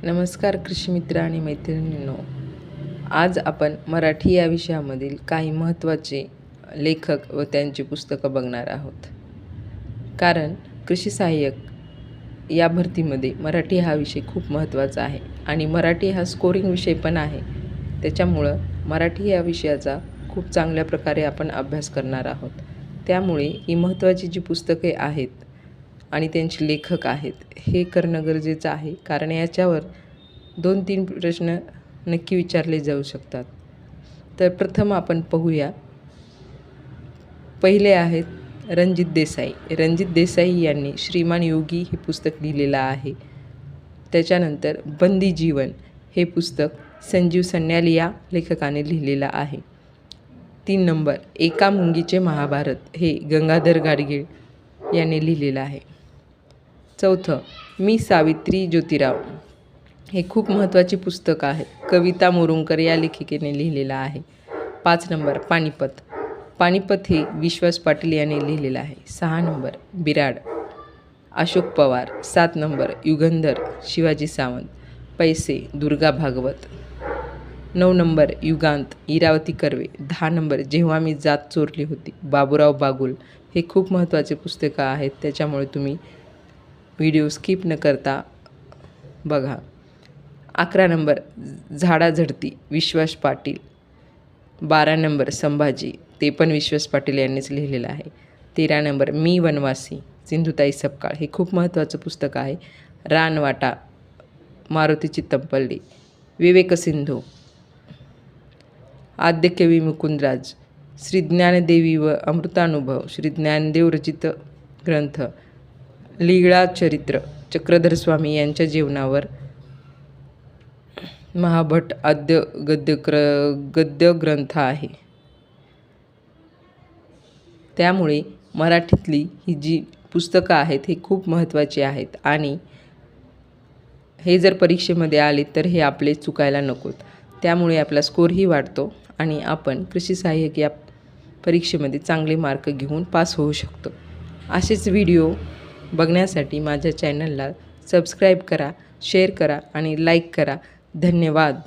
नमस्कार कृषी मित्र आणि मैत्रिणींनो, आज आपण मराठी या विषयामधील काही महत्त्वाचे लेखक व त्यांची पुस्तकं बघणार आहोत. कारण कृषी सहाय्यक या भरतीमध्ये मराठी हा विषय खूप महत्त्वाचा आहे आणि मराठी हा स्कोरिंग विषय पण आहे. त्याच्यामुळं मराठी या विषयाचा खूप चांगल्या प्रकारे आपण अभ्यास करणार आहोत. त्यामुळे ही महत्त्वाची जी पुस्तके आहेत आणि त्यांचे लेखक आहेत हे करणं गरजेचं आहे, कारण याच्यावर 2-3 प्रश्न नक्की विचारले जाऊ शकतात. तर प्रथम आपण पाहूया. पहिले आहेत रणजित देसाई. रणजित देसाई यांनी श्रीमान योगी हे पुस्तक लिहिलेलं आहे. त्याच्यानंतर बंदी जीवन हे पुस्तक संजीव सन्याल या लेखकाने लिहिलेलं आहे. 3 नंबर एका मुंगीचे महाभारत हे गंगाधर गाडगीळ यांनी लिहिलेलं आहे. चौथं मी सावित्री ज्योतिराव हे खूप महत्त्वाचे पुस्तक आहे. कविता मोरुंकर या लेखिकेने लिहिलेलं आहे. 5 नंबर पानिपत. पानिपत हे विश्वास पाटील यांनी लिहिलेलं आहे. 6 नंबर बिराड अशोक पवार. 7 नंबर युगंधर शिवाजी सावंत. पैसे दुर्गा भागवत. 9 नंबर युगांत इरावती कर्वे. 10 नंबर जेव्हा मी जात चोरली होती बाबूराव बागुल. हे खूप महत्त्वाचे पुस्तकं आहेत, त्याच्यामुळे तुम्ही व्हिडिओ स्किप न करता बघा. 11 नंबर झाडाझडती विश्वास पाटील. 12 नंबर संभाजी, ते पण विश्वास पाटील यांनीच लिहिलेलं आहे. 13 नंबर मी वनवासी सिंधुताई सपकाळ. हे खूप महत्त्वाचं पुस्तक आहे. रानवाटा मारुती चित्तमपल्ली. विवेकसिंधू आद्यकवी मुकुंदराज. श्री ज्ञानदेवी व अमृतानुभव श्री ज्ञानदेव रचित ग्रंथ. लीळा चरित्र चक्रधर स्वामी यांच्या जीवनावर महाभट आद्य गद्य ग्रंथ आहे. त्यामुळे मराठीतली ही जी पुस्तकं आहेत हे खूप महत्त्वाची आहेत आणि हे जर परीक्षेमध्ये आले तर हे आपले चुकायला नकोत. त्यामुळे आपला स्कोरही वाढतो आणि आपण कृषी सहाय्यक या परीक्षेमध्ये चांगले मार्क घेऊन पास होऊ शकतो. असेच व्हिडिओ बघण्यासाठी माझ्या चॅनलला सबस्क्राईब करा, शेअर करा आणि लाईक करा. धन्यवाद.